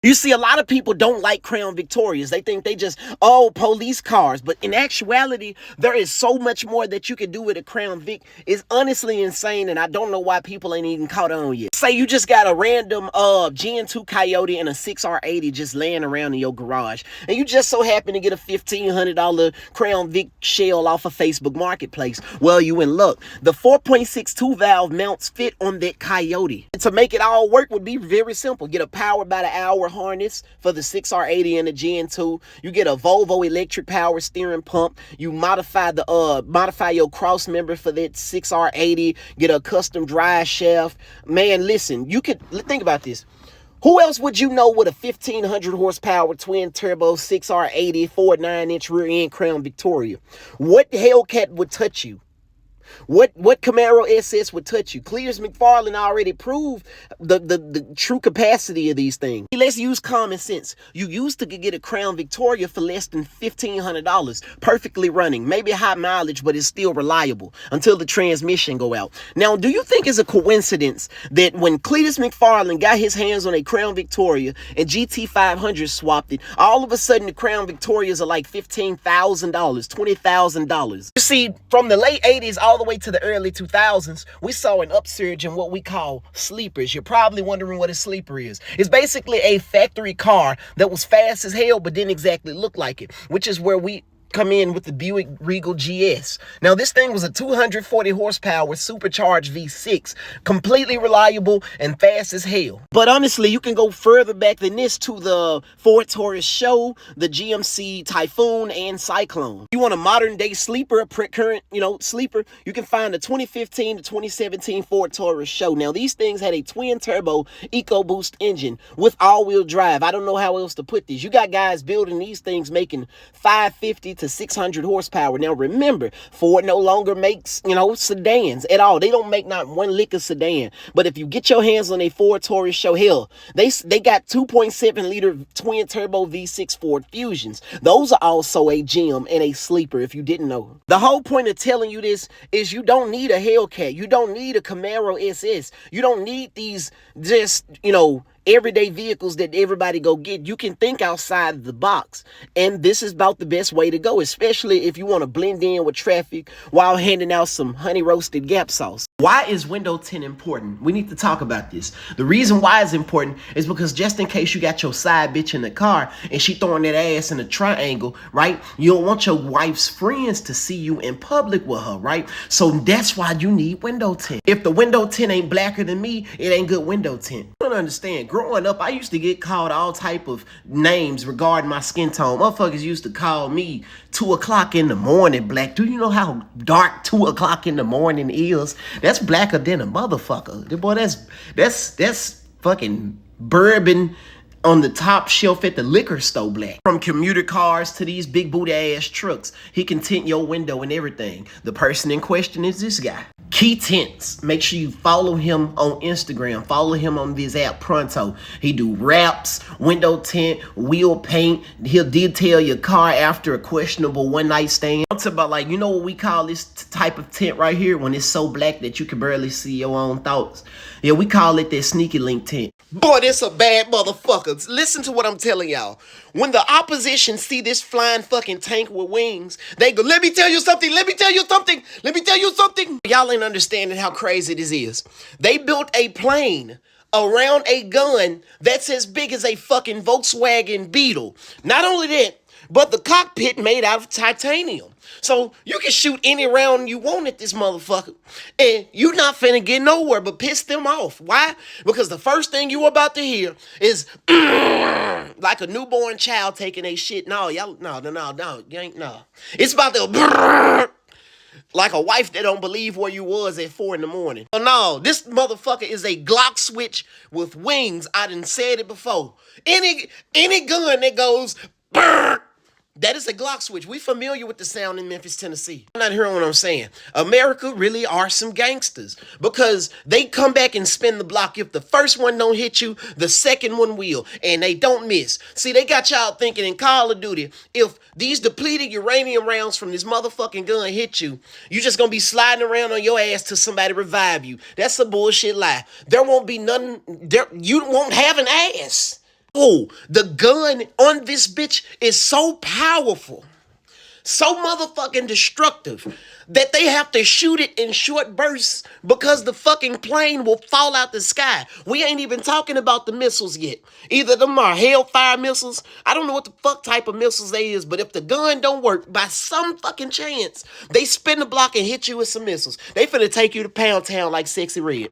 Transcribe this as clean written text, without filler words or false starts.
You see, a lot of people don't like Crown Victorias. They think they just, oh, police cars. But in actuality, there is so much more that you can do with a Crown Vic. It's honestly insane, and I don't know why people ain't even caught on yet. Say you just got a random Gen 2 Coyote and a 6R80 just laying around in your garage, and you just so happen to get a $1,500 Crown Vic shell off of Facebook Marketplace. Well, you in luck. The 4.62 valve mounts fit on that Coyote. And to make it all work would be very simple. Get a power by the hour harness for the 6R80 and the Gen 2. You get a Volvo electric power steering pump. You modify your cross member for that 6R80. Get a custom drive shaft. Man, listen, you could think about this. Who else would you know with a 1,500 horsepower twin turbo 6R80 9-inch rear end Crown Victoria? What Hellcat would touch you? What Camaro SS would touch you? Clears McFarlane already proved the true capacity of these things. Let's use common sense. You used to get a Crown Victoria for less than $1,500, perfectly running, maybe high mileage, but it's still reliable until the transmission go out. Now, do you think it's a coincidence that when Cletus McFarlane got his hands on a Crown Victoria and GT500 swapped it, all of a sudden the Crown Victorias are like $15,000, $20,000? You see, from the late 80s all the way to the early 2000s, we saw an upsurge in what we call sleepers. You're probably wondering what a sleeper is. It's basically a factory car that was fast as hell but didn't exactly look like it, which is where we come in with the Buick Regal GS. Now, this thing was a 240 horsepower supercharged V6, completely reliable and fast as hell. But honestly, you can go further back than this to the Ford Taurus Show, the GMC Typhoon, and Cyclone. You want a modern day sleeper, a current, sleeper, you can find the 2015 to 2017 Ford Taurus Show. Now, these things had a twin turbo EcoBoost engine with all-wheel drive. I don't know how else to put this. You got guys building these things making 550 to 600 horsepower. Now remember, Ford no longer makes, sedans at all. They don't make not one lick of sedan. But if you get your hands on a Ford Taurus Show, hell, they got 2.7 liter twin turbo V6 Ford Fusions. Those are also a gem and a sleeper if you didn't know. The whole point of telling you this is you don't need a Hellcat. You don't need a Camaro SS. You don't need these just, everyday vehicles that everybody go get. You can think outside of the box, and this is about the best way to go, especially if you want to blend in with traffic while handing out some honey roasted Gap sauce. Why is window tint important? We need to talk about this. The reason why it's important is because just in case you got your side bitch in the car and she throwing that ass in a triangle, right? You don't want your wife's friends to see you in public with her, right? So that's why you need window tint. If the window tint ain't blacker than me, it ain't good window tint. I don't understand. Growing up, I used to get called all type of names regarding my skin tone. Motherfuckers used to call me 2 o'clock in the morning black. Do you know how dark 2 o'clock in the morning is? That's blacker than a motherfucker. Boy, that's fucking bourbon on the top shelf at the liquor store black. From commuter cars to these big booty ass trucks, he can tint your window and everything. The person in question is this guy. Key Tints. Make sure you follow him on Instagram. Follow him on this app Pronto. He do wraps, window tint, wheel paint. He'll detail your car after a questionable one night stand. I'm talking about, like, you know what we call this type of tint right here when it's so black that you can barely see your own thoughts? Yeah, we call it that sneaky link tint. Boy, this a bad motherfucker. Listen to what I'm telling y'all. When the opposition see this flying fucking tank with wings, they go, let me tell you something, let me tell you something, let me tell you something. Y'all ain't understanding how crazy this is. They built a plane around a gun that's as big as a fucking Volkswagen Beetle. Not only that, but the cockpit made out of titanium. So you can shoot any round you want at this motherfucker, and you not finna get nowhere but piss them off. Why? Because the first thing you about to hear is like a newborn child taking a shit. No, y'all, no, you ain't, no. It's about to like a wife that don't believe where you was at 4 in the morning. Oh no, this motherfucker is a Glock switch with wings. I done said it before. Any gun that goes that is a Glock switch. We familiar with the sound in Memphis, Tennessee. I'm not hearing what I'm saying. America really are some gangsters because they come back and spin the block. If the first one don't hit you, the second one will, and they don't miss. See, they got y'all thinking in Call of Duty, if these depleted uranium rounds from this motherfucking gun hit you, you just gonna be sliding around on your ass till somebody revive you. That's a bullshit lie. There won't be nothing, you won't have an ass. Oh, the gun on this bitch is so powerful, so motherfucking destructive, that they have to shoot it in short bursts because the fucking plane will fall out the sky. We ain't even talking about the missiles yet. Either them are Hellfire missiles. I don't know what the fuck type of missiles they is, but if the gun don't work, by some fucking chance, they spin the block and hit you with some missiles. They finna take you to Pound Town like Sexy Red.